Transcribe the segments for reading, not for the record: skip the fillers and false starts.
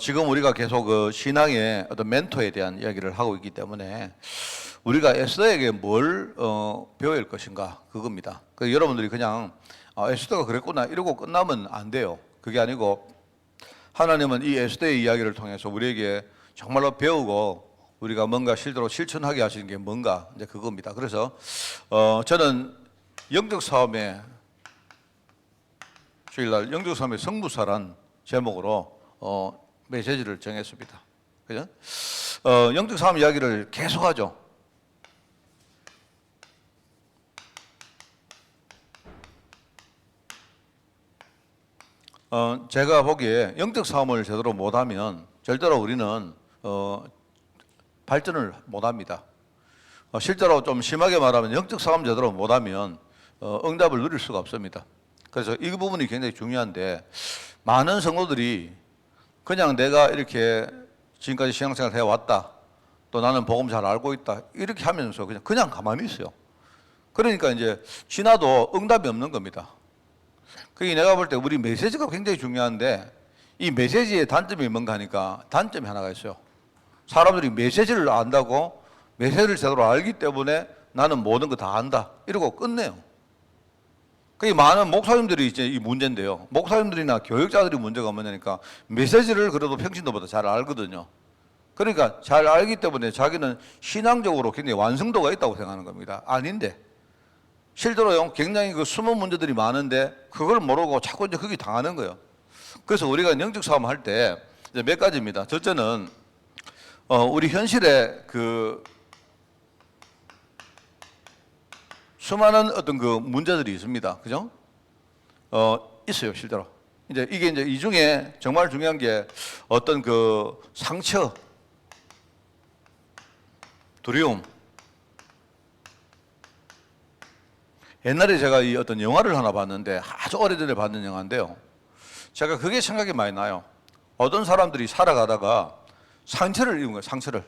지금 우리가 계속 그 신앙의 어떤 멘토에 대한 이야기를 하고 있기 때문에 우리가 에스더에게 뭘 배워야 할 것인가 그겁니다. 그래서 여러분들이 그냥 에스더가 그랬구나 이러고 끝나면 안 돼요. 그게 아니고 하나님은 이 에스더의 이야기를 통해서 우리에게 정말로 배우고 우리가 뭔가 실제로 실천하게 하시는 게 뭔가 이제 그겁니다. 그래서 저는 영적 싸움의 주일날 영적 싸움의 성부사란 제목으로 메시지를 정했습니다. 그죠? 영적 싸움 이야기를 계속하죠. 제가 보기에 영적 싸움을 제대로 못하면 절대로 우리는 발전을 못합니다. 실제로 좀 심하게 말하면 영적 싸움 제대로 못하면 응답을 누릴 수가 없습니다. 그래서 이 부분이 굉장히 중요한데 많은 성도들이 그냥 내가 이렇게 지금까지 신앙생활 해왔다, 또 나는 복음 잘 알고 있다 이렇게 하면서 그냥 가만히 있어요. 그러니까 이제 지나도 응답이 없는 겁니다. 그게 내가 볼 때 우리 메시지가 굉장히 중요한데 이 메시지의 단점이 뭔가 하니까 단점이 하나가 있어요. 사람들이 메시지를 안다고 메시지를 제대로 알기 때문에 나는 모든 거 다 안다 이러고 끝내요. 그게 많은 목사님들이 이제 이 문제인데요. 목사님들이나 교육자들이 문제가 뭐냐니까 메시지를 그래도 평신도보다 잘 알거든요. 그러니까 잘 알기 때문에 자기는 신앙적으로 굉장히 완성도가 있다고 생각하는 겁니다. 아닌데 실제로 굉장히 그 숨은 문제들이 많은데 그걸 모르고 자꾸 이제 거기 당하는 거예요. 그래서 우리가 영적 싸움 할 때 이제 몇 가지입니다. 첫째는 우리 현실에 그 수많은 어떤 그 문제들이 있습니다. 그죠? 있어요, 실제로. 이게 이제 이 중에 정말 중요한 게 어떤 그 상처, 두려움. 옛날에 제가 이 어떤 영화를 하나 봤는데 아주 오래전에 봤는 영화인데요. 제가 그게 생각이 많이 나요. 어떤 사람들이 살아가다가 상처를 입은 거예요, 상처를.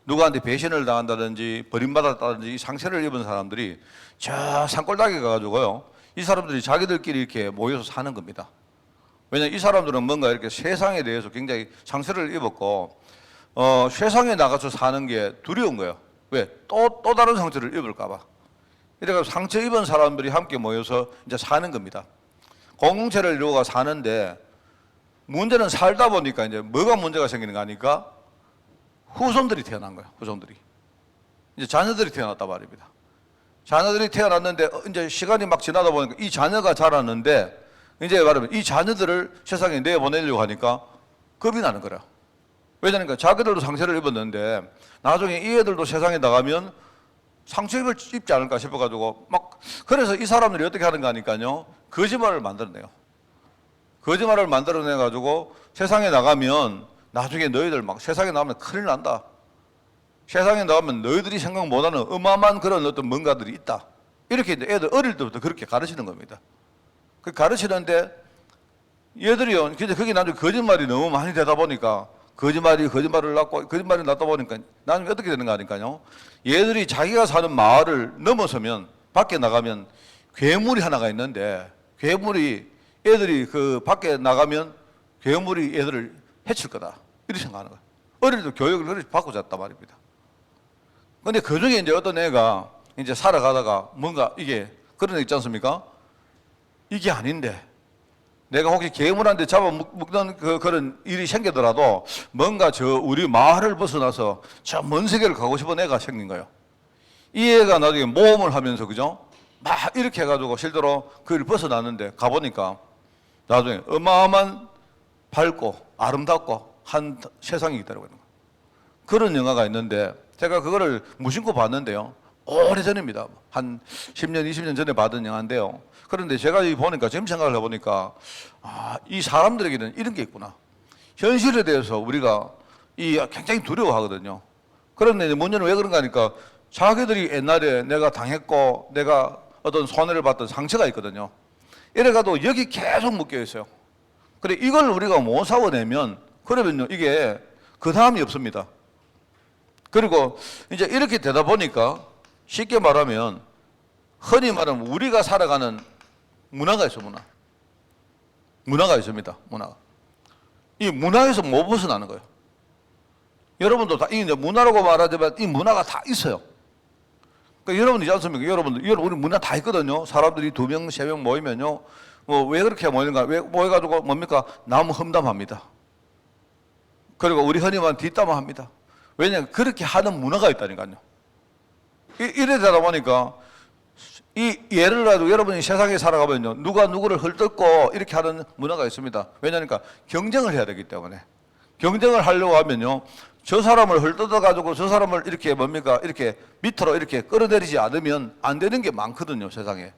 누구한테 배신을 당한다든지 버림받았다든지 이 상처를 입은 사람들이 저 산골닥에 가가지고요. 이 사람들이 자기들끼리 이렇게 모여서 사는 겁니다. 왜냐하면 이 사람들은 뭔가 이렇게 세상에 대해서 굉장히 상처를 입었고 세상에 나가서 사는 게 두려운 거예요. 왜? 또 다른 상처를 입을까 봐. 이래서 상처 입은 사람들이 함께 모여서 이제 사는 겁니다. 공동체를 이루어가 사는데 문제는 살다 보니까 이제 뭐가 문제가 생기는 거 아니까 후손들이 태어난 거예요. 후손들이. 이제 자녀들이 태어났단 말입니다. 자녀들이 태어났는데 이제 시간이 막 지나다 보니까 이 자녀가 자랐는데 이제 말하면 이 자녀들을 세상에 내보내려고 하니까 겁이 나는 거예요. 왜냐니까 자기들도 상처를 입었는데 나중에 이 애들도 세상에 나가면 상처 입지 않을까 싶어가지고 막 그래서 이 사람들이 어떻게 하는가 하니까요. 거짓말을 만들어내요. 거짓말을 만들어내가지고 세상에 나가면 나중에 너희들 막 세상에 나가면 큰일 난다. 세상에 나가면 너희들이 생각 못하는 어마어마한 그런 어떤 뭔가들이 있다. 이렇게 애들 어릴 때부터 그렇게 가르치는 겁니다. 그 가르치는데 얘들이요. 근데 그게 나중에 거짓말이 너무 많이 되다 보니까 거짓말을 낳고 거짓말이 낳다 보니까 나중에 어떻게 되는가 하니까요. 얘들이 자기가 사는 마을을 넘어서면 밖에 나가면 괴물이 하나가 있는데 괴물이 애들이 그 밖에 나가면 괴물이 애들을 해칠 거다. 이렇게 생각하는 거예요. 어릴 때 교육을 그렇게 받고 잤단 말입니다. 근데 그 중에 이제 어떤 애가 이제 살아가다가 뭔가 이게 그런 애 있지 않습니까? 이게 아닌데 내가 혹시 괴물한테 잡아먹는 그런 일이 생기더라도 뭔가 우리 마을을 벗어나서 저 먼 세계를 가고 싶은 애가 생긴 거예요. 이 애가 나중에 모험을 하면서 그죠? 막 이렇게 해가지고 실제로 그 일을 벗어났는데 가보니까 나중에 어마어마한 밝고 아름답고 한 세상이 있더라고요. 그런 영화가 있는데 제가 그거를 무심코 봤는데요. 오래전입니다. 한 10년, 20년 전에 봤던 영화인데요. 그런데 제가 보니까 지금 생각을 해보니까 이 사람들에게는 이런 게 있구나. 현실에 대해서 우리가 굉장히 두려워하거든요. 그런데 문제는 왜 그런가 하니까 자기들이 옛날에 내가 당했고 내가 어떤 손해를 받던 상처가 있거든요. 이래가도 여기 계속 묶여 있어요. 그래 이걸 우리가 못 사워내면 그러면요 이게 그 다음이 없습니다. 그리고 이제 이렇게 되다 보니까 쉽게 말하면 흔히 말하면 우리가 살아가는 문화가 있어 문화가 있습니다. 문화가. 이 문화에서 못 벗어나는 거예요. 여러분도 다, 이 문화라고 말하지만 이 문화가 다 있어요. 그러니까 여러분이지 않습니까? 여러분들, 우리 문화 다 있거든요. 사람들이 2명, 3명 모이면요. 뭐, 왜 그렇게 모이는가? 왜 모여가지고 뭡니까? 나무 험담합니다. 그리고 우리 흔히만 뒷담화합니다. 왜냐하면 그렇게 하는 문화가 있다니까요. 이러다 보니까 이 예를 들어 여러분이 세상에 살아가면요. 누가 누구를 헐뜯고 이렇게 하는 문화가 있습니다. 왜냐하니까 경쟁을 해야 되기 때문에. 경쟁을 하려고 하면요. 저 사람을 헐뜯어가지고 저 사람을 이렇게 뭡니까? 이렇게 밑으로 이렇게 끌어내리지 않으면 안 되는 게 많거든요. 세상에.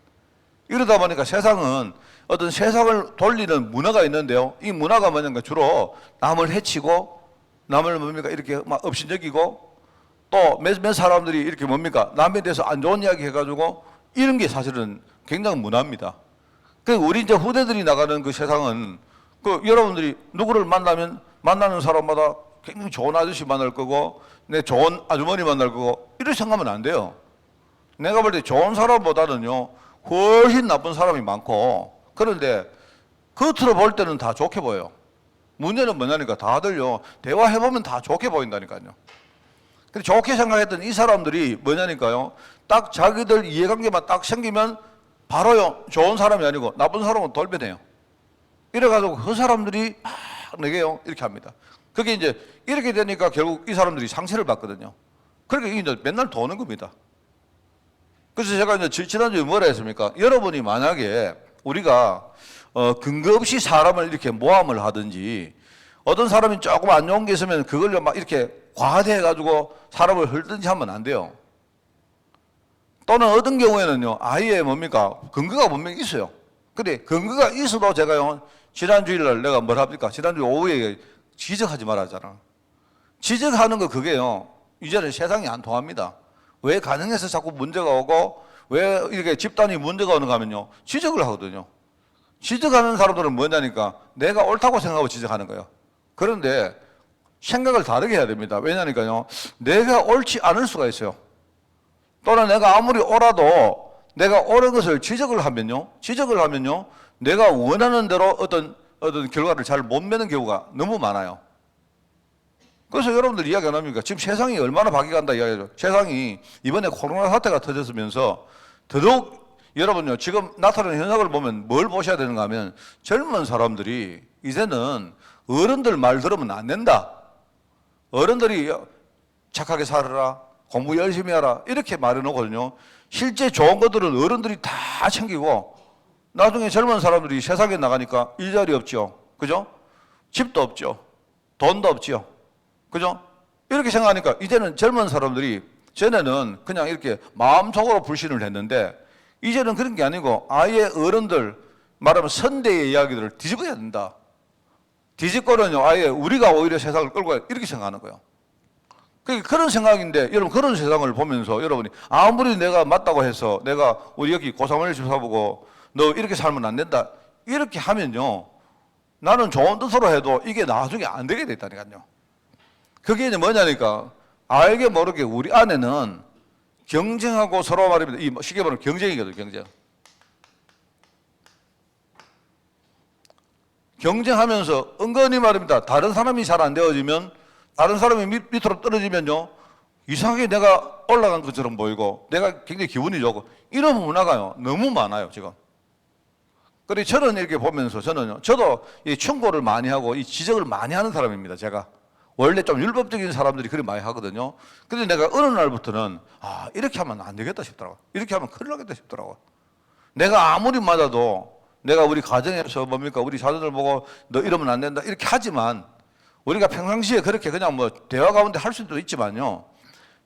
이러다 보니까 세상은 어떤 세상을 돌리는 문화가 있는데요. 이 문화가 뭐냐면 주로 남을 해치고 남을 뭡니까? 이렇게 막 업신여기고 또 몇 사람들이 이렇게 뭡니까? 남에 대해서 안 좋은 이야기 해가지고 이런 게 사실은 굉장히 문화입니다. 그 우리 이제 후대들이 나가는 그 세상은 그 여러분들이 누구를 만나면 만나는 사람마다 굉장히 좋은 아저씨 만날 거고 내 좋은 아주머니 만날 거고 이렇게 생각하면 안 돼요. 내가 볼 때 좋은 사람보다는요 훨씬 나쁜 사람이 많고 그런데 겉으로 볼 때는 다 좋게 보여요. 문제는 뭐냐니까 다들요 대화해보면 다 좋게 보인다니까요. 근데 좋게 생각했던 이 사람들이 뭐냐니까요 딱 자기들 이해관계만 딱 생기면 바로요 좋은 사람이 아니고 나쁜 사람은 돌변해요. 이래가지고 그 사람들이 막 내게요 이렇게 합니다. 그게 이제 이렇게 되니까 결국 이 사람들이 상처를 받거든요. 그러니까 이제 맨날 도는 겁니다. 그래서 제가 이제 지난주에 뭐라 했습니까? 여러분이 만약에 우리가 근거 없이 사람을 이렇게 모함을 하든지 어떤 사람이 조금 안 좋은 게 있으면 그걸 막 이렇게 과대해가지고 사람을 헐든지 하면 안 돼요. 또는 어떤 경우에는요, 아예 뭡니까? 근거가 분명히 있어요. 근데 근거가 있어도 제가요, 지난주일날 내가 뭘 합니까? 지난주 오후에 지적하지 말았잖아. 지적하는 거 그게요, 이제는 세상이 안 통합니다. 왜 가정에서 자꾸 문제가 오고, 왜 이렇게 집단이 문제가 오는가 하면요, 지적을 하거든요. 지적하는 사람들은 뭐냐니까, 내가 옳다고 생각하고 지적하는 거예요. 그런데 생각을 다르게 해야 됩니다. 왜냐니까요, 내가 옳지 않을 수가 있어요. 또는 내가 아무리 옳아도 내가 옳은 것을 지적을 하면요, 내가 원하는 대로 어떤 결과를 잘 못 내는 경우가 너무 많아요. 그래서 여러분들 이야기 안 합니까? 지금 세상이 얼마나 바뀌어간다 이야기죠. 세상이 이번에 코로나 사태가 터졌으면서 더더욱 여러분요, 지금 나타나는 현상을 보면 뭘 보셔야 되는가 하면 젊은 사람들이 이제는 어른들 말 들으면 안 된다. 어른들이 착하게 살아라, 공부 열심히 하라 이렇게 말해놓거든요. 실제 좋은 것들은 어른들이 다 챙기고 나중에 젊은 사람들이 세상에 나가니까 일자리 없죠. 그죠? 집도 없죠. 돈도 없죠. 그죠? 이렇게 생각하니까 이제는 젊은 사람들이 전에는 그냥 이렇게 마음속으로 불신을 했는데 이제는 그런 게 아니고 아예 어른들 말하면 선대의 이야기들을 뒤집어야 된다. 뒤집고는요 아예 우리가 오히려 세상을 끌고 가야 이렇게 생각하는 거예요. 그런 생각인데 여러분 그런 세상을 보면서 여러분이 아무리 내가 맞다고 해서 내가 우리 여기 고사모니 집사보고 너 이렇게 살면 안 된다 이렇게 하면요 나는 좋은 뜻으로 해도 이게 나중에 안 되게 됐다니까요. 그게 이제 뭐냐니까 알게 모르게 우리 안에는 경쟁하고 서로 말입니다. 이 쉽게 말하면 경쟁이거든요. 경쟁. 경쟁하면서 은근히 말입니다. 다른 사람이 잘 안 되어지면 다른 사람이 밑으로 떨어지면요 이상하게 내가 올라간 것처럼 보이고 내가 굉장히 기분이 좋고 이런 문화가요 너무 많아요 지금. 그래 저는 이렇게 보면서 저도 이 충고를 많이 하고 이 지적을 많이 하는 사람입니다. 제가 원래 좀 율법적인 사람들이 그리 많이 하거든요. 근데 내가 어느 날부터는 이렇게 하면 안 되겠다 싶더라고. 이렇게 하면 큰일 나겠다 싶더라고. 내가 아무리 맞아도 내가 우리 가정에서 뭡니까 우리 자녀들 보고 너 이러면 안 된다 이렇게 하지만 우리가 평상시에 그렇게 그냥 뭐 대화 가운데 할 수도 있지만요.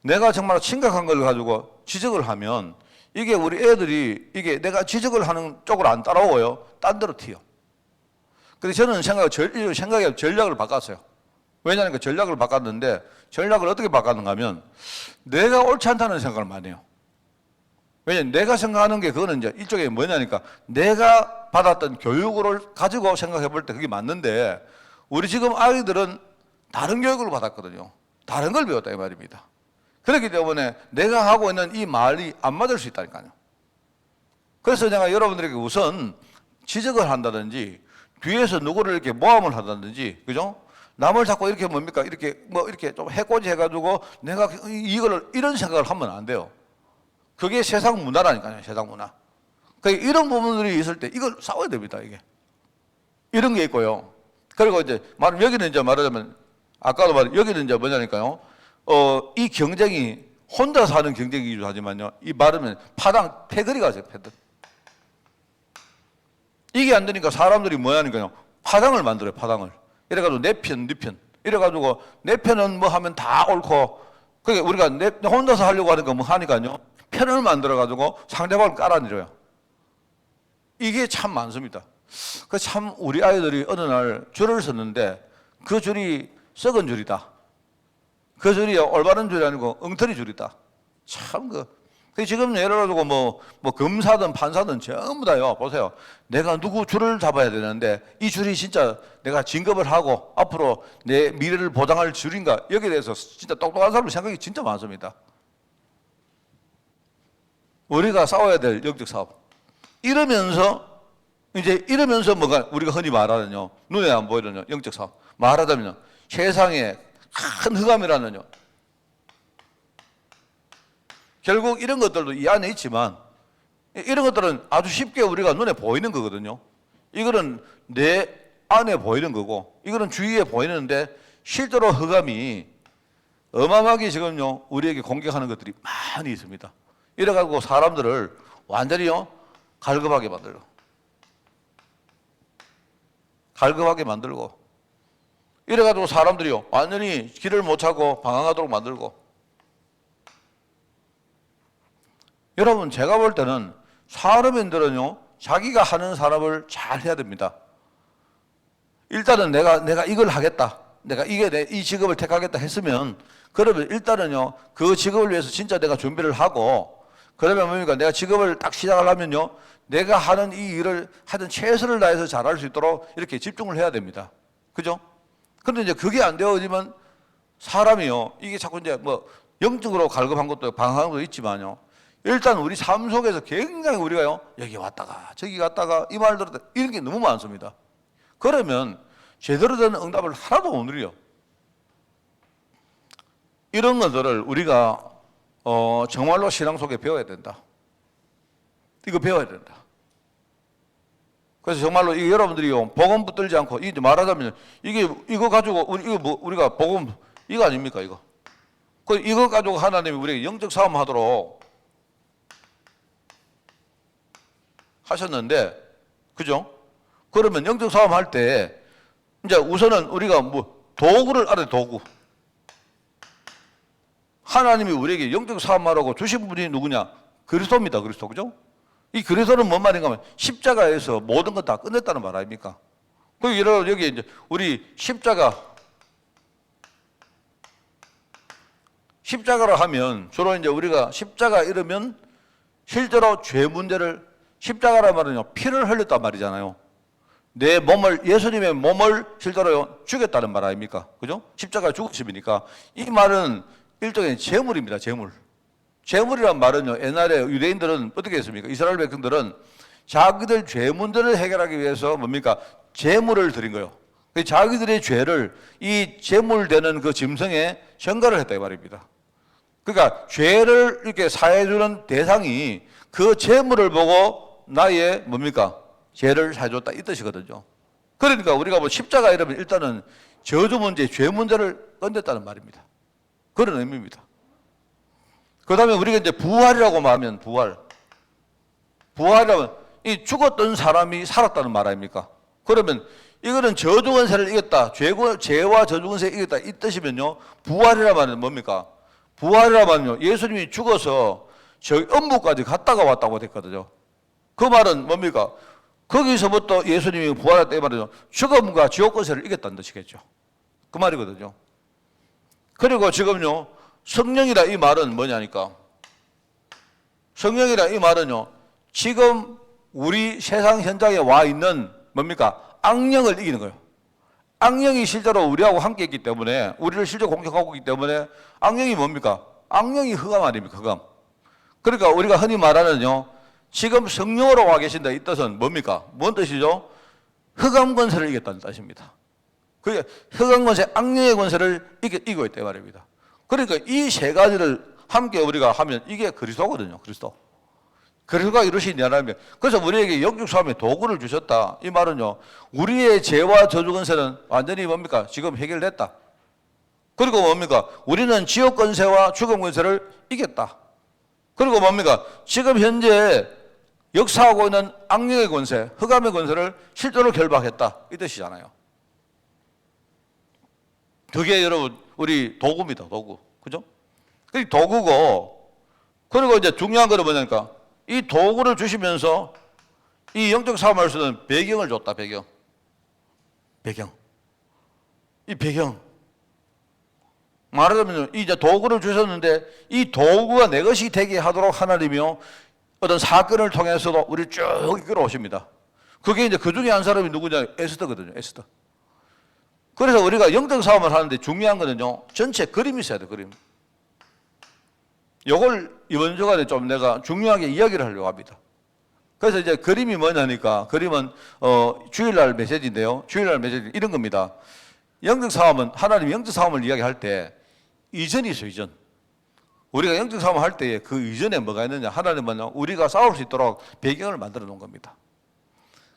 내가 정말 심각한 걸 가지고 지적을 하면 이게 우리 애들이 이게 내가 지적을 하는 쪽으로 안 따라오고요. 딴 데로 튀어. 그래서 저는 생각의 전략을 바꿨어요. 왜냐하면 전략을 바꿨는데 전략을 어떻게 바꿨는가 하면 내가 옳지 않다는 생각을 많이 해요. 왜냐하면 내가 생각하는 게 그거는 이제 일종의 뭐냐니까 내가 받았던 교육을 가지고 생각해 볼 때 그게 맞는데 우리 지금 아이들은 다른 교육을 받았거든요. 다른 걸 배웠다 이 말입니다. 그렇기 때문에 내가 하고 있는 이 말이 안 맞을 수 있다니까요. 그래서 내가 여러분들에게 우선 지적을 한다든지 뒤에서 누구를 이렇게 모함을 한다든지, 그죠? 남을 자꾸 이렇게 뭡니까? 이렇게 뭐 이렇게 좀 해코지 해가지고 내가 이거를 이런 생각을 하면 안 돼요. 그게 세상 문화라니까요, 세상 문화. 그러니까 이런 부분들이 있을 때 이걸 싸워야 됩니다, 이게. 이런 게 있고요. 그리고 이제 여기는 이제 말하자면 아까도 여기는 이제 뭐냐니까요. 이 경쟁이 혼자 사는 경쟁이기도 하지만요. 이 말하면 파당 패거리가 있어요, 패거리. 이게 안 되니까 사람들이 뭐 하니까요. 파당을 만들어요, 파당을. 이래가지고 내 편, 네 편. 이래가지고 내 편은 뭐 하면 다 옳고, 그게 우리가 혼자서 하려고 하니까 뭐 하니까요. 편을 만들어가지고 상대방을 깔아내려요. 이게 참 많습니다. 그 참 우리 아이들이 어느 날 줄을 섰는데 그 줄이 썩은 줄이다. 그 줄이 올바른 줄이 아니고 엉터리 줄이다. 참 지금 예를 들어서 뭐 검사든 판사든 전부 다요. 보세요. 내가 누구 줄을 잡아야 되는데 이 줄이 진짜 내가 진급을 하고 앞으로 내 미래를 보장할 줄인가 여기에 대해서 진짜 똑똑한 사람 생각이 진짜 많습니다. 우리가 싸워야 될 영적 사업. 이러면서 뭐가 우리가 흔히 말하는요. 눈에 안 보이는 영적 사업. 말하자면요. 세상에 큰 흑암이라는요. 결국 이런 것들도 이 안에 있지만 이런 것들은 아주 쉽게 우리가 눈에 보이는 거거든요. 이거는 내 안에 보이는 거고 이거는 주위에 보이는데 실제로 흑암이 어마어마하게 지금요 우리에게 공격하는 것들이 많이 있습니다. 이래가지고 사람들을 완전히요 갈급하게 만들고 이래가지고 사람들이요 완전히 길을 못 찾고 방황하도록 만들고. 여러분 제가 볼 때는 사람인들은요 자기가 하는 사람을 잘 해야 됩니다. 일단은 내가 이걸 하겠다, 내가 이 직업을 택하겠다 했으면 그러면 일단은요 그 직업을 위해서 진짜 내가 준비를 하고 그러면 뭡니까 내가 직업을 딱 시작을 하면요 내가 하는 이 일을 하여튼 최선을 다해서 잘할 수 있도록 이렇게 집중을 해야 됩니다. 그죠? 그런데 이제 그게 안 되어지면 사람이요 이게 자꾸 이제 뭐 영적으로 갈급한 것도 방황한 것도 있지만요 일단 우리 삶 속에서 굉장히 우리가요 여기 왔다가 저기 갔다가 이 말 들었다 이런 게 너무 많습니다. 그러면 제대로 된 응답을 하나도 못 누려요. 이런 것들을 우리가 정말로 신앙 속에 배워야 된다. 이거 배워야 된다. 그래서 정말로 여러분들이요 복음 붙들지 않고 이제 말하자면 이거 가지고 우리가 복음 이거 아닙니까 이거? 이거 가지고 하나님이 우리에게 영적 싸움 하도록 하셨는데, 그죠? 그러면 영적 싸움 할 때, 이제 우선은 우리가 도구를 알아야 돼, 도구. 하나님이 우리에게 영적 싸움 하라고 주신 분이 누구냐? 그리스도입니다, 그리스도. 그죠? 이 그리스도는 뭔 말인가 하면 십자가에서 모든 것 다 끝냈다는 말 아닙니까? 여기 이제 우리 십자가로 하면 주로 이제 우리가 십자가 이러면 실제로 죄 문제를 십자가란 말은요, 피를 흘렸단 말이잖아요. 내 몸을, 예수님의 몸을 실제로 죽였다는 말 아닙니까? 그죠? 십자가 죽으심이니까. 이 말은 일종의 재물입니다, 재물. 재물이란 말은요, 옛날에 유대인들은 어떻게 했습니까? 이스라엘 백성들은 자기들 죄 문제를 해결하기 위해서 뭡니까? 재물을 드린 거예요. 자기들의 죄를 이 재물되는 그 짐승에 전가를 했다, 이 말입니다. 그러니까 죄를 이렇게 사해주는 대상이 그 재물을 보고 나의 뭡니까? 죄를 사해줬다 이 뜻이거든요. 그러니까 우리가 십자가 이러면 일단은 저주 문제, 죄 문제를 건졌다는 말입니다. 그런 의미입니다. 그 다음에 우리가 이제 부활이라고 말하면 부활이라면 이 죽었던 사람이 살았다는 말 아닙니까? 그러면 이거는 저주 권세를 이겼다, 죄와 저주 권세를 이겼다 이 뜻이면요. 부활이라 말은 뭡니까? 부활이라 말은요. 예수님이 죽어서 저희 음부까지 갔다가 왔다고 됐거든요. 그 말은 뭡니까? 거기서부터 예수님이 부활했다 이 말이죠. 죽음과 지옥 권세를 이겼다는 뜻이겠죠. 그 말이거든요. 그리고 지금요. 성령이라 이 말은 뭐냐니까. 성령이라 이 말은요. 지금 우리 세상 현장에 와 있는 뭡니까? 악령을 이기는 거예요. 악령이 실제로 우리하고 함께 있기 때문에 우리를 실제 공격하고 있기 때문에 악령이 뭡니까? 악령이 흑암 아닙니까? 흑암. 그러니까 우리가 흔히 말하는요. 지금 성령으로 와 계신다 이 뜻은 뭡니까? 뭔 뜻이죠? 흑암 권세를 이겼다는 뜻입니다. 그게 흑암 권세, 악령의 권세를 이기고 있다 말입니다. 그러니까 이 세 가지를 함께 우리가 하면 이게 그리스도거든요. 그리스도. 그리스도가 이루신 연합이에요. 그래서 우리에게 영적 싸움의 도구를 주셨다. 이 말은요, 우리의 죄와 저주 권세는 완전히 뭡니까? 지금 해결됐다. 그리고 뭡니까? 우리는 지옥 권세와 죽음 권세를 이겼다. 그리고 뭡니까? 지금 현재 역사하고 있는 악령의 권세, 흑암의 권세를 실제로 결박했다. 이 뜻이잖아요. 그게 여러분 우리 도구입니다. 도구. 그죠? 그 도구고, 그리고 이제 중요한 거는 뭐냐니까 이 도구를 주시면서 이 영적 싸움을 할 수 있는 배경을 줬다. 배경. 이 배경. 말하자면 이제 도구를 주셨는데 이 도구가 내 것이 되게 하도록 하나님이요 어떤 사건을 통해서도 우리 쭉 이끌어오십니다. 그게 이제 그 중에 한 사람이 누구냐? 에스더거든요. 에스더. 그래서 우리가 영적 싸움을 하는데 중요한 거는요, 전체 그림이 있어야 돼. 그림. 요걸 이번 주간에 좀 내가 중요하게 이야기를 하려고 합니다. 그래서 이제 그림이 뭐냐니까, 그림은 주일날 메시지인데요. 주일날 메시지 이런 겁니다. 영적 싸움은, 하나님이 영적 싸움을 이야기할 때 이전이 있어요. 이전. 우리가 영적 싸움을 할 때 그 이전에 뭐가 있느냐, 하나님은 우리가 싸울 수 있도록 배경을 만들어 놓은 겁니다.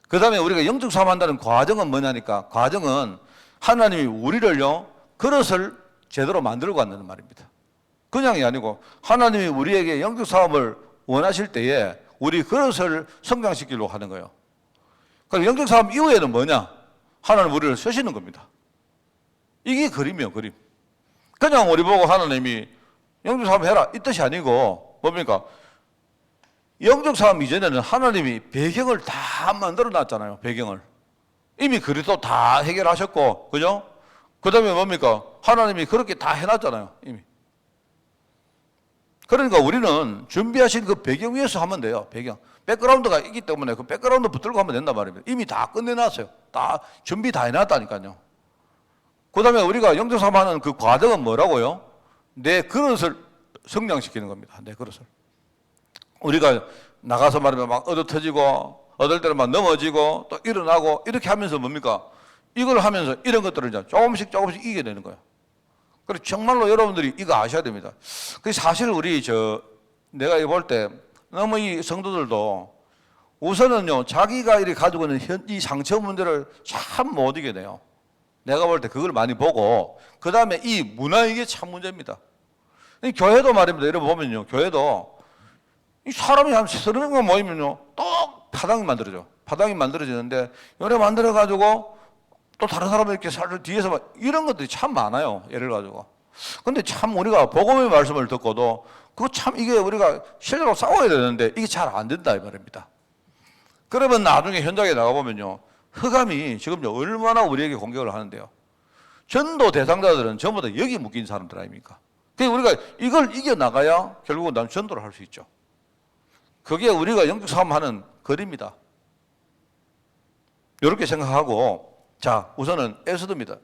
그 다음에 우리가 영적 싸움 한다는 과정은 뭐냐니까, 과정은 하나님이 우리를요 그릇을 제대로 만들고 간다는 말입니다. 그냥이 아니고 하나님이 우리에게 영적 싸움을 원하실 때에 우리 그릇을 성장시키려고 하는 거예요. 그럼 영적 싸움 이후에는 뭐냐? 하나님 우리를 쓰시는 겁니다. 이게 그림이에요. 그림. 그냥 우리 보고 하나님이 영적 싸움 해라 이 뜻이 아니고 뭡니까? 영적 싸움 이전에는 하나님이 배경을 다 만들어 놨잖아요. 배경을. 이미 그리스도 다 해결하셨고, 그죠? 그 다음에 뭡니까? 하나님이 그렇게 다 해놨잖아요. 이미. 그러니까 우리는 준비하신 그 배경 위에서 하면 돼요. 배경. 백그라운드가 있기 때문에 그 백그라운드 붙들고 하면 된단 말입니다. 이미 다 끝내놨어요. 다 준비 다 해놨다니까요. 그 다음에 우리가 영적 싸움 하는 그 과정은 뭐라고요? 내 그릇을 성장시키는 겁니다. 내 그릇을. 우리가 나가서 말하면 막 얻어 터지고, 얻을 때는 막 넘어지고, 또 일어나고, 이렇게 하면서 뭡니까? 이걸 하면서 이런 것들을 이제 조금씩 이기게 되는 거예요. 그래서 정말로 여러분들이 이거 아셔야 됩니다. 그 사실 내가 이거 볼 때 너무 이 성도들도 우선은요, 자기가 이렇게 가지고 있는 이 상처 문제를 참 못 이겨내요. 내가 볼 때 그걸 많이 보고, 그 다음에 이 문화 이게 참 문제입니다. 이 교회도 말입니다. 여러분 보면요, 교회도 이 사람이 한 30명 모이면요, 또 파당이 만들어져. 파당이 만들어지는데, 요래 만들어가지고, 또 다른 사람이 이렇게 살을 뒤에서 막, 이런 것들이 참 많아요. 예를 가지고. 근데 참 우리가 복음의 말씀을 듣고도, 그거 참 이게 우리가 실제로 싸워야 되는데, 이게 잘 안 된다, 이 말입니다. 그러면 나중에 현장에 나가보면요, 흑암이 지금요, 얼마나 우리에게 공격을 하는데요. 전도 대상자들은 전부 다 여기 묶인 사람들 아닙니까? 그러니까 우리가 이걸 이겨나가야 결국은 난 전도를 할 수 있죠. 그게 우리가 영적 싸움하는 거리입니다. 이렇게 생각하고, 자, 우선은 에스더입니다.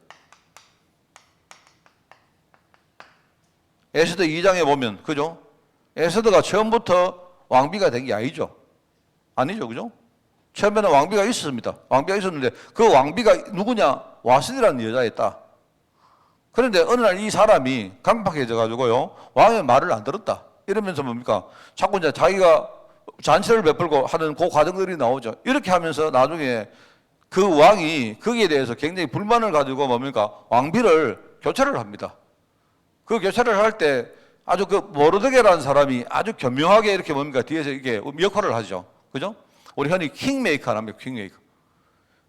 에스더 2장에 보면, 그죠? 에스더가 처음부터 왕비가 된 게 아니죠. 아니죠, 그죠? 처음에는 왕비가 있었습니다. 왕비가 있었는데, 그 왕비가 누구냐? 와스디라는 여자였다. 그런데 어느 날 이 사람이 강팍해져가지고요, 왕의 말을 안 들었다. 이러면서 뭡니까? 자꾸 이제 자기가 잔치를 베풀고 하는 그 과정들이 나오죠. 이렇게 하면서 나중에 그 왕이 거기에 대해서 굉장히 불만을 가지고 뭡니까? 왕비를 교체를 합니다. 그 교체를 할 때 아주 그 모르드게라는 사람이 아주 교묘하게 이렇게 뭡니까? 뒤에서 이게 역할을 하죠. 그죠? 우리 흔히 킹메이커 합니다. 킹메이커.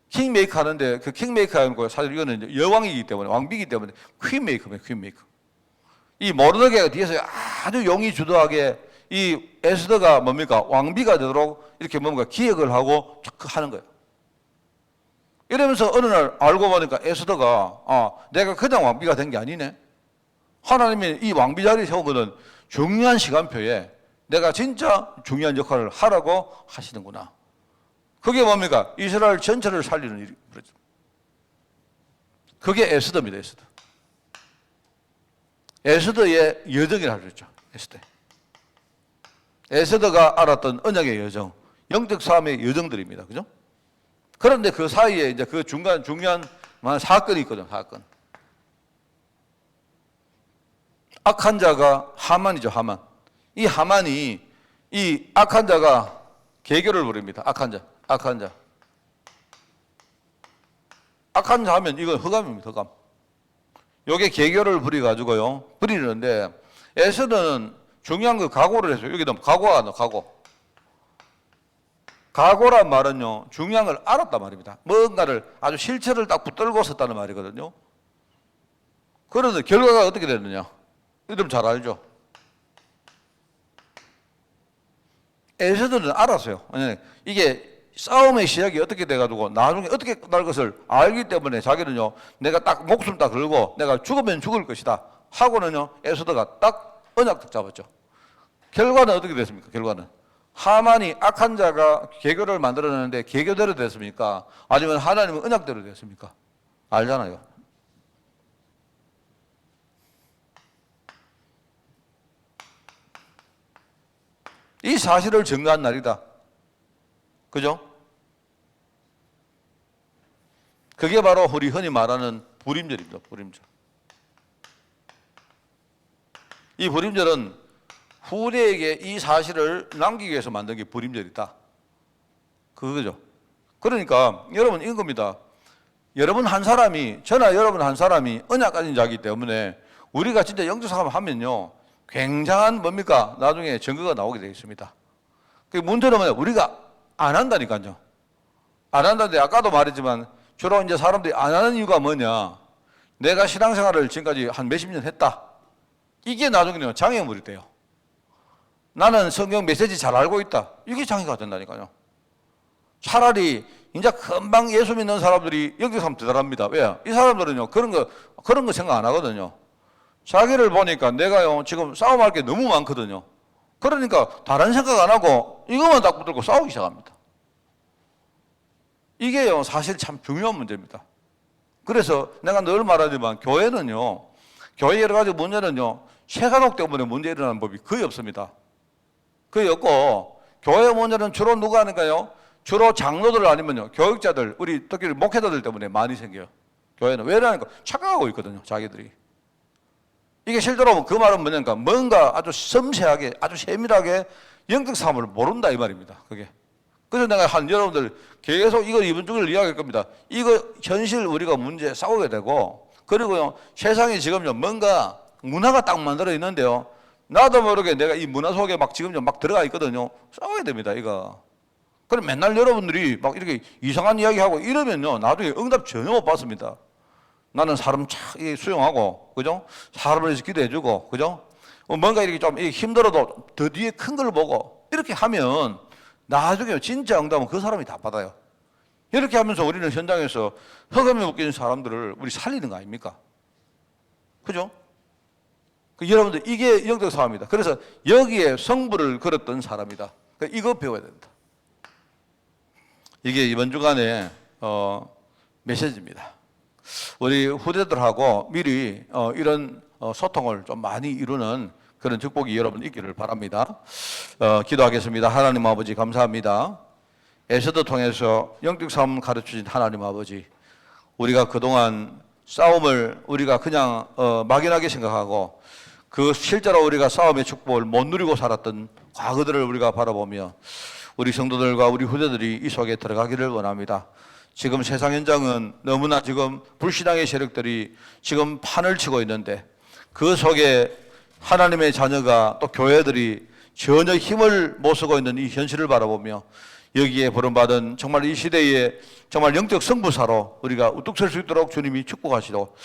킹메이커 하는데 그 킹메이커가 아니고 사실 이거는 여왕이기 때문에, 왕비이기 때문에 퀸메이커입니다. 퀸메이커. 이 모르드게가 뒤에서 아주 용이 주도하게 이 에스더가 뭡니까? 왕비가 되도록 이렇게 뭔가 기획을 하고 하는 거예요. 이러면서 어느 날 알고 보니까 에스더가 내가 그냥 왕비가 된 게 아니네. 하나님이 이 왕비 자리에 세우거든 중요한 시간표에 내가 진짜 중요한 역할을 하라고 하시는구나. 그게 뭡니까? 이스라엘 전체를 살리는 일이 그렇죠. 그게 에스더입니다. 에스더. 에스더의 여정이라고 그랬죠. 에스더. 에스더가 알았던 언약의 여정, 영적 싸움의 여정들입니다. 그죠? 그런데 그 사이에 이제 그 중간 중요한 사건이 있거든, 사건. 악한 자가 하만이죠, 하만. 이 하만이 이 악한 자가 계교를 부립니다. 악한 자, 악한 자. 악한 자 하면 이건 흑암입니다, 흑암. 요게 계교를 부려가지고요, 부리는데 에서는 중요한 거 각오를 했어요. 여기다 각오가 나와, 각오. 각오란 말은요, 중요한 걸 알았단 말입니다. 뭔가를 아주 실체를 딱 붙들고 섰다는 말이거든요. 그런데 결과가 어떻게 됐느냐? 이름 잘 알죠? 에서들은 알았어요. 이게 싸움의 시작이 어떻게 돼가지고 나중에 어떻게 끝날 것을 알기 때문에 자기는요, 내가 딱 목숨 딱 걸고 내가 죽으면 죽을 것이다 하고는요, 에서더가 딱 언약 딱 잡았죠. 결과는 어떻게 됐습니까? 결과는 하만이 악한 자가 계교를 만들어내는데 계교대로 됐습니까? 아니면 하나님은 언약대로 됐습니까? 알잖아요. 이 사실을 증거한 날이다. 그죠? 그게 바로 우리 흔히 말하는 불임절입니다. 불임절. 이 불임절은 후대에게 이 사실을 남기기 위해서 만든 게 불임절이다. 그거죠. 그러니까 여러분 이건 겁니다. 여러분 한 사람이, 저나 여러분 한 사람이 언약 가진 자이기 때문에 우리가 진짜 영적 사업을 하면요, 굉장한 뭡니까? 나중에 증거가 나오게 되어 있습니다. 그 문제는 뭐냐? 우리가 안 한다니까요. 안 한다는데 아까도 말했지만 주로 이제 사람들이 안 하는 이유가 뭐냐? 내가 신앙생활을 지금까지 한 몇십 년 했다. 이게 나중에는 장애물이 돼요. 나는 성경 메시지 잘 알고 있다. 이게 장애가 된다니까요. 차라리 이제 금방 예수 믿는 사람들이 영적 사람 대단합니다. 왜요? 이 사람들은요, 그런 거 생각 안 하거든요. 자기를 보니까 내가요, 지금 싸움할 게 너무 많거든요. 그러니까 다른 생각 안 하고 이것만 딱 붙들고 싸우기 시작합니다. 이게요, 사실 참 중요한 문제입니다. 그래서 내가 늘 말하지만 교회는요, 교회 여러 가지 문제는요, 세간혹 때문에 문제 일어나는 법이 거의 없습니다. 거의 없고, 교회 문제는 주로 누가 하니까요? 주로 장로들 아니면요, 교육자들, 우리 특히 목회자들 때문에 많이 생겨요. 교회는. 왜냐니까 착각하고 있거든요, 자기들이. 이게 실제로 그 말은 뭐냐니까 뭔가 아주 섬세하게, 아주 세밀하게 영적 사람을 모른다 이 말입니다. 그게. 그래서 내가 여러분들 계속 이거 이번 주를 이야기할 겁니다. 이거 현실 우리가 문제 싸우게 되고, 그리고요, 세상에 지금요, 뭔가 문화가 딱 만들어 있는데요, 나도 모르게 내가 이 문화 속에 막 지금 막 들어가 있거든요. 싸워야 됩니다, 이거. 그럼 맨날 여러분들이 막 이렇게 이상한 이야기하고 이러면요, 나중에 응답 전혀 못 받습니다. 나는 사람 참 수용하고, 그죠? 사람을 위해서 기도해주고, 그죠? 뭔가 이렇게 좀 힘들어도 더 뒤에 큰 걸 보고, 이렇게 하면 나중에 진짜 응답은 그 사람이 다 받아요. 이렇게 하면서 우리는 현장에서 흑암에 묶인 사람들을 우리 살리는 거 아닙니까? 그죠? 여러분들, 이게 영적 사업입니다. 그래서 여기에 성부를 걸었던 사람이다. 이거 배워야 된다. 이게 이번 주간에 메시지입니다. 우리 후대들하고 미리 이런 소통을 좀 많이 이루는 그런 축복이 여러분 있기를 바랍니다. 기도하겠습니다. 하나님 아버지 감사합니다. 에서도 통해서 영적 싸움 가르치신 하나님 아버지, 우리가 그동안 싸움을 우리가 그냥 막연하게 생각하고 그 실제로 우리가 싸움의 축복을 못 누리고 살았던 과거들을 우리가 바라보며 우리 성도들과 우리 후대들이 이 속에 들어가기를 원합니다. 지금 세상 현장은 너무나 지금 불신앙의 세력들이 지금 판을 치고 있는데 그 속에 하나님의 자녀가 또 교회들이 전혀 힘을 못 쓰고 있는 이 현실을 바라보며 여기에 부름받은 정말 이 시대에 정말 영적 성부사로 우리가 우뚝 설 수 있도록 주님이 축복하시도록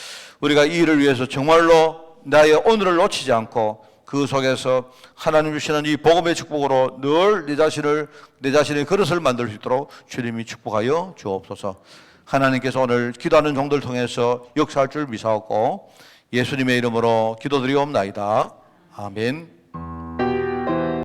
우리가 이 일을 위해서 정말로 나의 오늘을 놓치지 않고 그 속에서 하나님 주시는 이 복음의 축복으로 늘 내 자신의 그릇을 만들 수 있도록 주님이 축복하여 주옵소서. 하나님께서 오늘 기도하는 종들 통해서 역사할 줄 믿사옵고 예수님의 이름으로 기도드리옵나이다. 아멘.